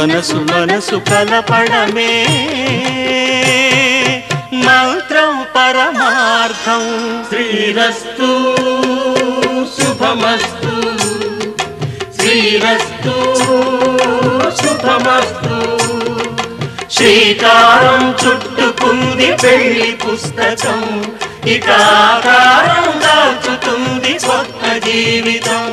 మనసు మనసు కలపడమే మంత్రం పరమార్థం. శ్రీరస్తు శుభమస్తు, శ్రీరస్తు శుభమస్తు. శ్రీకారం చుట్టుకుంది పెళ్లి పుస్తకం, ఇక ఆకారం దాచుతుంది కొత్త జీవితం.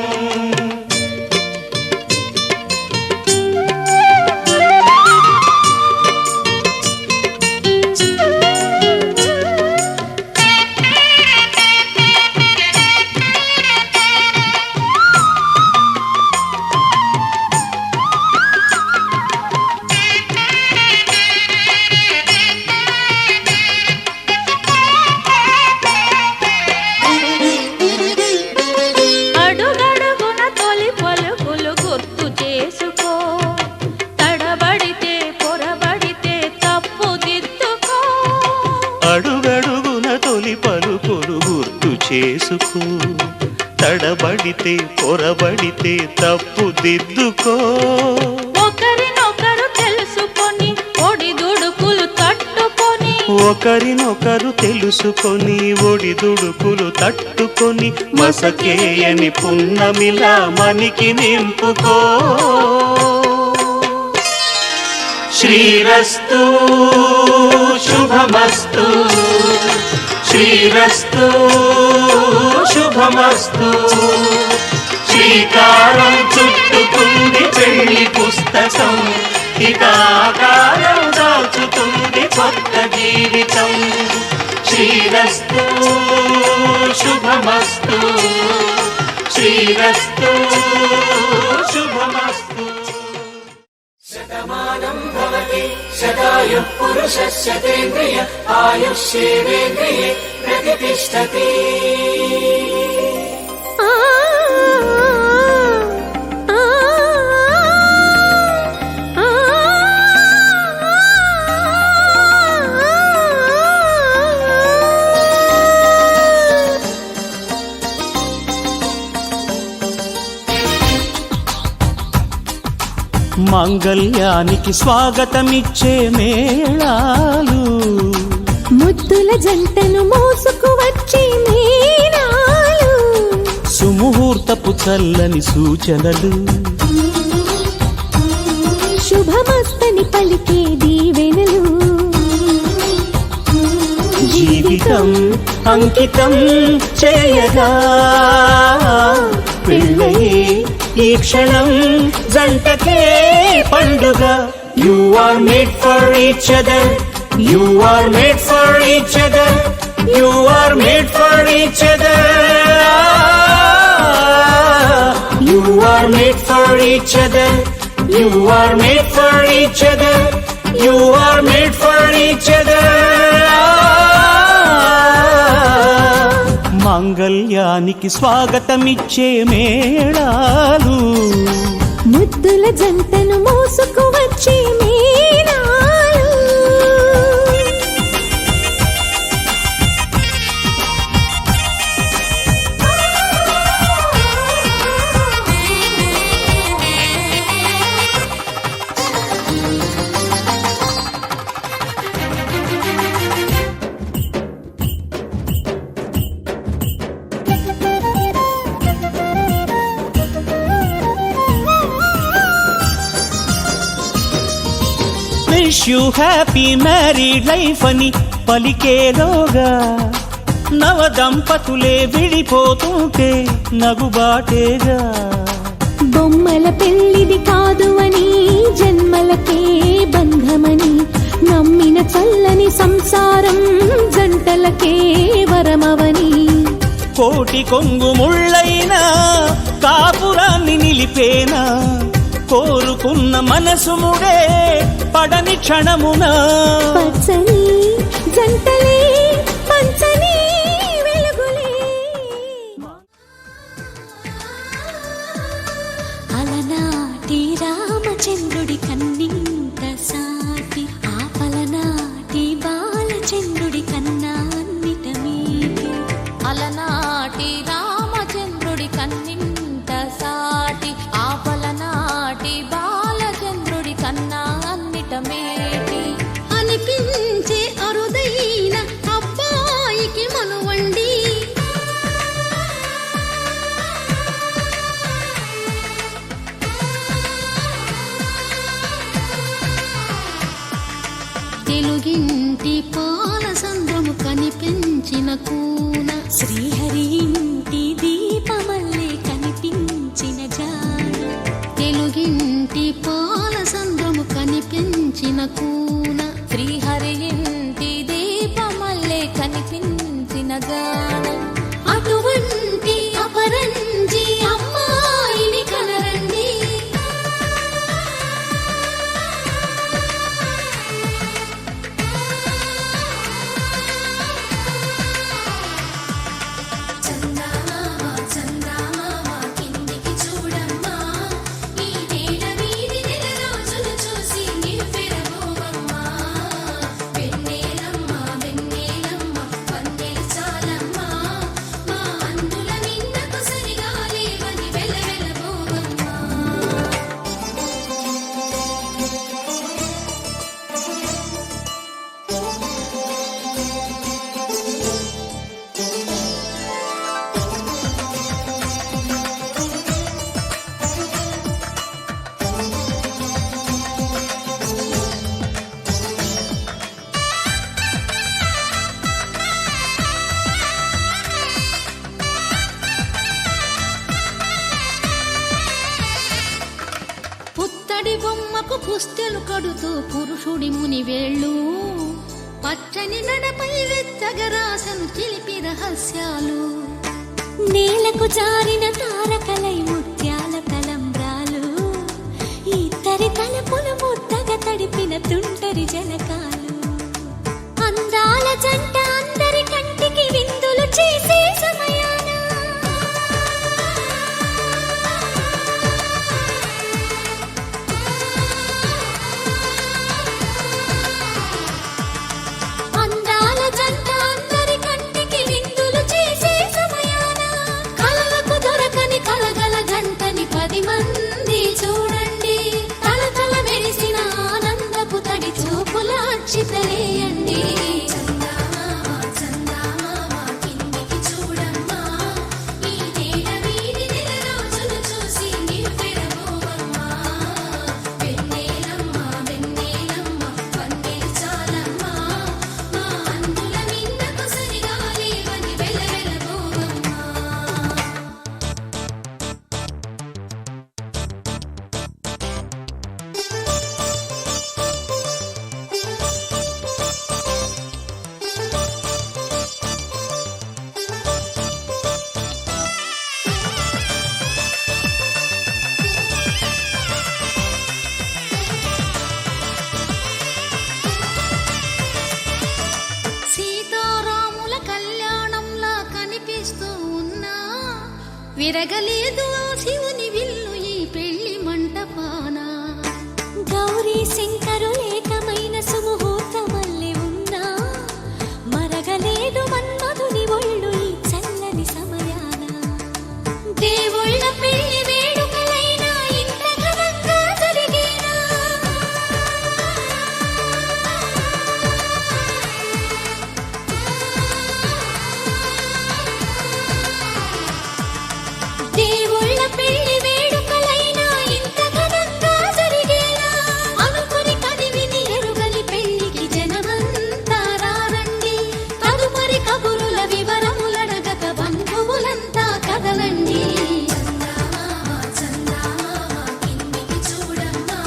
అడుగడుగున తొలి పలుకులు గుర్తు చేసుకో, తడబడితే పొరబడితే తప్పు దిద్దుకో. ఒకరినొకరు తెలుసుకొని ఒడిదుడుకులు తట్టుకొని, ఒకరినొకరు తెలుసుకొని ఒడిదుడుకులు తట్టుకొని, మసకేయని పున్నమిలా మనికి నింపుకో. శ్రీరస్తు శుభమస్తు, శ్రీరస్తు శుభమస్తు. శ్రీకారం చుట్టుకుంది పెళ్లి పుస్తకం, ఇక ఆకారం దాచుతుంది కొత్త జీవితం. శ్రీరస్తు శుభమస్తు, శ్రీరస్తు శుభమస్తు. శతమానం భవతి శతాయుః పురుషः శతేంద్రియ ఆయుష్యేవేంద్రియే ప్రతిష్టతి. మాంగళ్యానికి స్వాగతమిచ్చే మేళాలు, ముద్దుల జంటను మోసుకు వచ్చే మేళాలు, సుముహూర్తపు చల్లని సూచనలు, శుభమస్తని పలికే దీవెనలు. జీవితం అంకితం చేయగా పెళ్ళయే ఈ క్షణం జంటకే పండుగ. You are made for each other, you are made for each other, you are made for each other. You are made for each other, you are made for each other, you are made for each other. మాంగళ్యానికి స్వాగతమిచ్చే మేళాలు, ముద్దుల జంటను మోసుకు వచ్చే మేళాలు. Wish you happy married life అని పలికేలోగా నవ దంపతులే విడిపోతుంటే నగుబాటేగా. బొమ్మల పెళ్లిది కాదు అని జన్మలకే బంధమని నమ్మిన చల్లని సంసారం జంటలకే వరమవని. కోటి కొంగు ముళ్ళైనా కాపురాన్ని నిలిపేనా, కోరుకున్న మనసు ముడే పడని క్షణమున. పచ్చని జంటలే పంచని వెలుగులే. అలనాటి రామచంద్రుడి కన్నింత సాటి, ఆపలనాటి బాలచంద్రుడి కన్నా అన్నిట మీటి. అలనాటి రామచంద్రుడి కన్నింత సాటి, ఆపలనాటి బాలచంద్రుడి కన్నా కన్నా అన్నిట మేటి అనిపించే అరుదైన అబ్బాయికి మనువండి తెలుగింటి పాల సంద్రము కనిపించిన కూన శ్రీహరి ఇంటి దీపమల్లే కనిపించిన జాన తెలుగింటి పాల సంద్రము కనిపించిన కూన శ్రీహరి ఇంటి దీపమల్లే కనిపించిన గానం అటువంటి అపరంజి అమ్మాయిని కనరండి చందమామ చందమామ కిందికి చూడమ్మా ఈ నేల వీధి నెల రోజులు చూసి నివ్వెరబోవమ్మా వెన్నెలమ్మ వెన్నెలమ్మ వన్నెలు చాలమ్మా మా అందుల నిన్నకు సరిగా లేవని వెలవెలబోవమ్మా పుత్తడి బొమ్మకు పుస్తెలు కడుతూ పురుషుడి ముని వేళ్ళు పచ్చని నడపై వెచ్చగరాసను చిలిపి రహస్యాలు నేలకు జారిన తారకలై ముత్యాల తలంబ్రాలు ఇద్దరి తలపులు ముద్దగా తడిపిన తుంటరి జలకాలు అందాల జంట అందరి కంటికి విందులు చేసే సమయాన అందాల జంట అందరి కంటికి విందులు చేసే సమయాన కలలకు దొరకని కలగల గంటని 10 మంది చూడండి తలతల మెరిసిన ఆనందపు తడి చూపుల అచ్చితలేయండి చందమామ చందమామ కిందికి చూడమ్మా ఈ నేల వీధి నెల రోజులు చూసి నివ్వెరబోవమ్మా వెన్నెలమ్మ వెన్నెలమ్మ వన్నెలు చాలమ్మా మా అందుల నిన్నకు సరిగా లేవని వెలవెలబోవమ్మా సీతారాముల కళ్యాణంలా కనిపిస్తూ ఉన్నా విరగలేదు ఆ శివుని విల్లు ఈ పెళ్లి మంటపాన గౌరీ శంకరులేకమైన సుముహూర్తమల్లె ఉన్నా మరగలేదు మన్మధుని ఒళ్ళు ఈ చల్లని సమయాన దేవుళ్ళ పెళ్లి వేడుకలైనా ఇంత ఘనంగా జరిగేనా దేవుళ్ళ పెళ్లి వేడుకలైనా ఇంత ఘనంగా జరిగేనా అనుకుని కదివిని ఎరుగని పెళ్లికి జనమంతా రారండి తదుపరి కబురుల వివరములడగక బంధువులంతా కదలండి చందమామ చందమామ కిందికి చూడమ్మా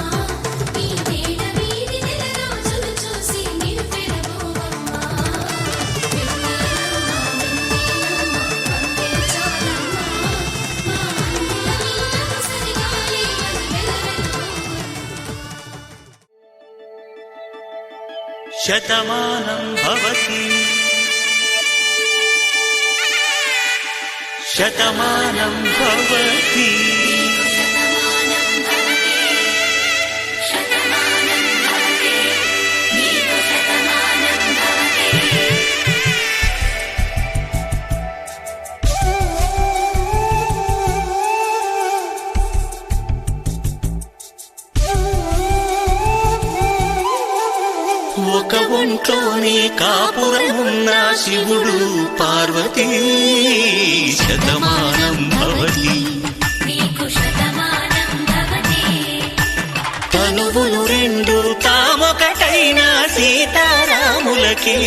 ఈ నేల వీధి నెల రోజులు చూసి నివ్వెరబోవమ్మా వెన్నెలమ్మ వెన్నెలమ్మ వన్నెలు చాలమ్మా మా అందుల నిన్నకు సరిగా లేవని వెలవెలబోవమ్మా శతమానం భవతి శతమానం భవతి ఒంట్లోనే కాపురమున్న శివుడు పార్వతీ శతమానం భవతి నీకు శతమానం భవతి తనువులు రెండు తామొకటైన సీతారాములకి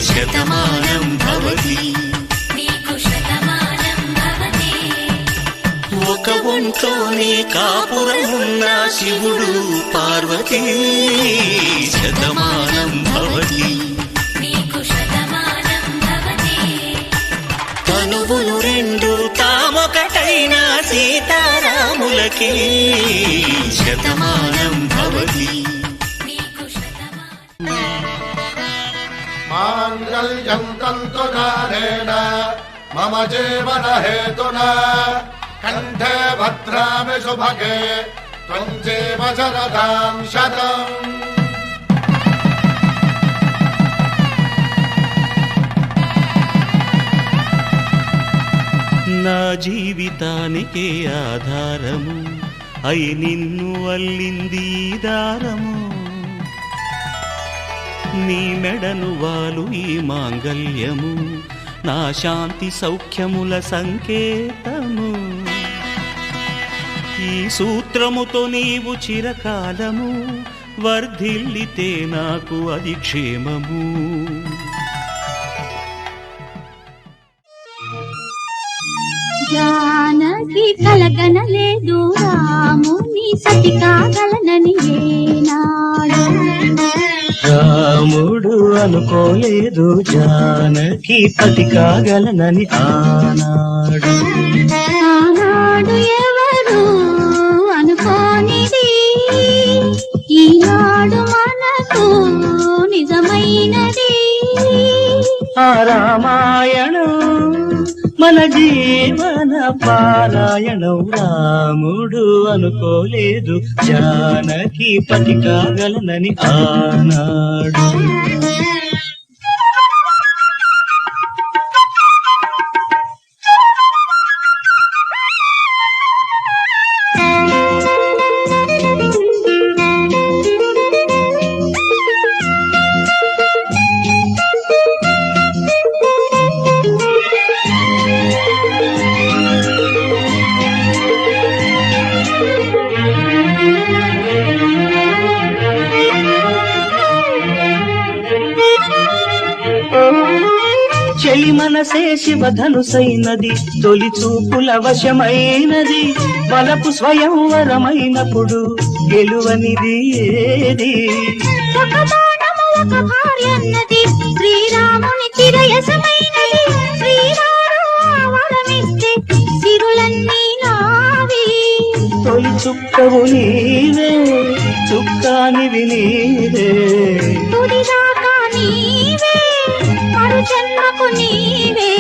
శతమానం భవతి నీకు శతమానం భవతి ఒక ఒంట్లోనే కాపురమున్న శివుడు పార్వతీ శతమానం భవతి నీకు శతమానం భవతి తనువులు రెండు తామొకటైన సీతారాములకి శతమానం భవతి నీకు శతమానం మాంగళ్యం తంతునానేన మమ జీవన హేతునా కంఠే భద్రామి శుభగే త్వం జీవ శరదాం శతం. నా జీవితానికే ఆధారము అయి నిన్ను అల్లింది ఈ దారము నీ మెడను వాలు ఈ మాంగల్యము నా శాంతి సౌఖ్యముల సంకేతము ఈ సూత్రముతో నీవు చిరకాలము వర్ధిల్లితే నాకు అది క్షేమము జానకి కలగనలేదు రాముని సతి కాగలనని ఏనాడు రాముడు అనుకోలేదు జానకి పతి కాగలనని ఆనాడు ఆనాడు ఎవరు అనుకోనిది ఈనాడు మనకు నిజమైనది ఆ రామాయణం మన జీవన పారాయణం రాముడు అనుకోలేదు జానకి పతి కాగలనని ఆనాడు చెలి మనసే శివధనుసైనది తొలి చూపుల వశమైనది బలపు స్వయంవరమైనప్పుడు గెలువనిది ఏది ఒక బాణము ఒక భార్యన్నది శ్రీరాముని చిరయసమైనది శ్రీరాము వరమిస్తే సిరులన్నీ నావి తొలి చుక్కవు నీవే చుక్కానివి నీవే తుడిదాకా నీవే మరు జన్మకు నీవే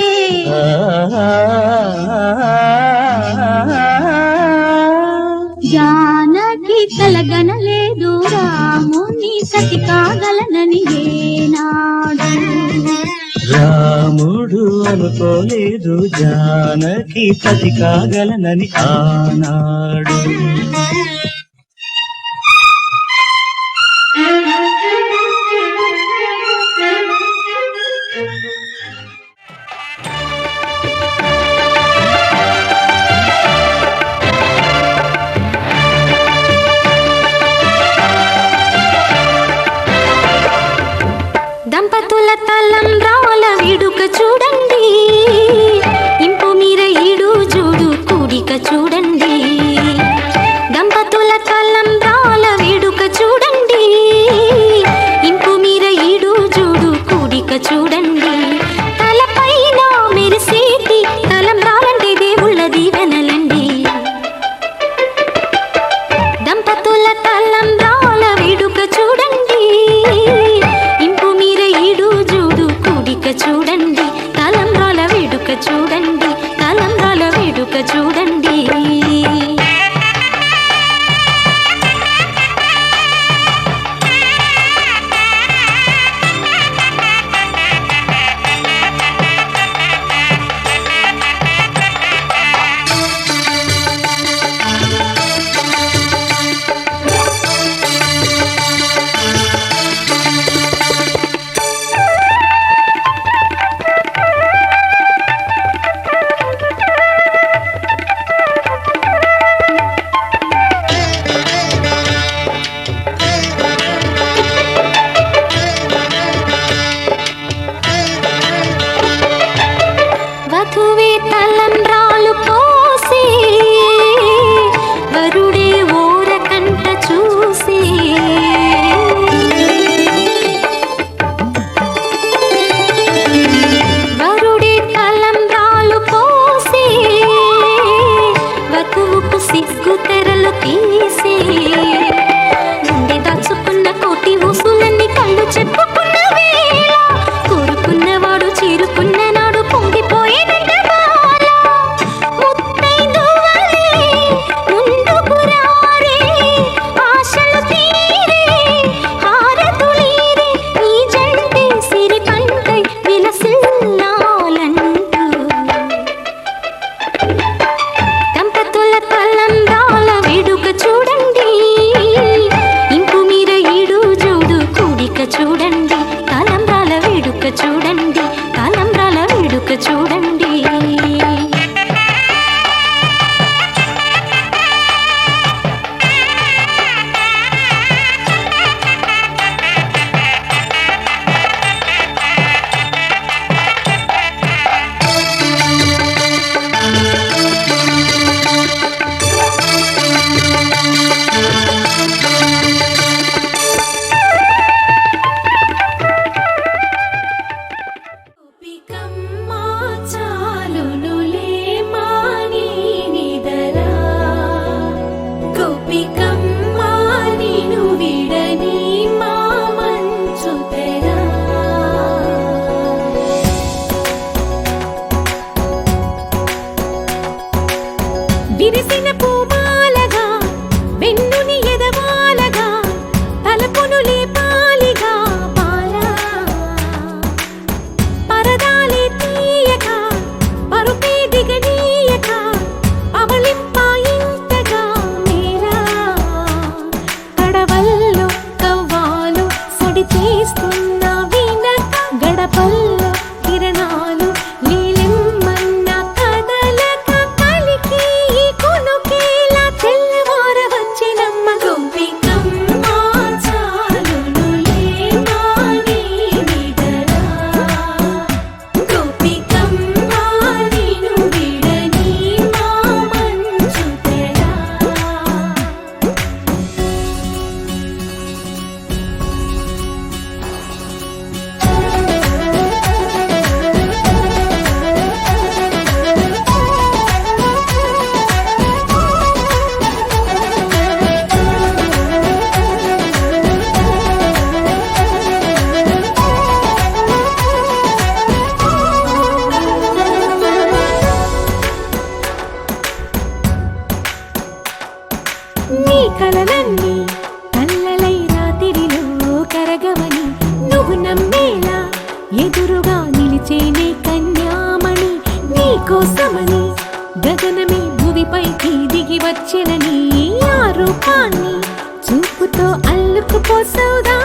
జానకి కలగనలేదు రాముని సతి కాగలనని ఏనాడు రాముడు అనుకోలేదు జానకి పతి కాగలనని ఆనాడు దంపతుల తలంబ్రాల వేడుక చూడండి ఇంపు మీర ఈడు చూడు కూడిక చూడండి దంపతుల కోసమని గగనమే భువిపైకి దిగి వచ్చినని ఆ రూపాన్ని చూపుతో అల్లుకుపోసౌదా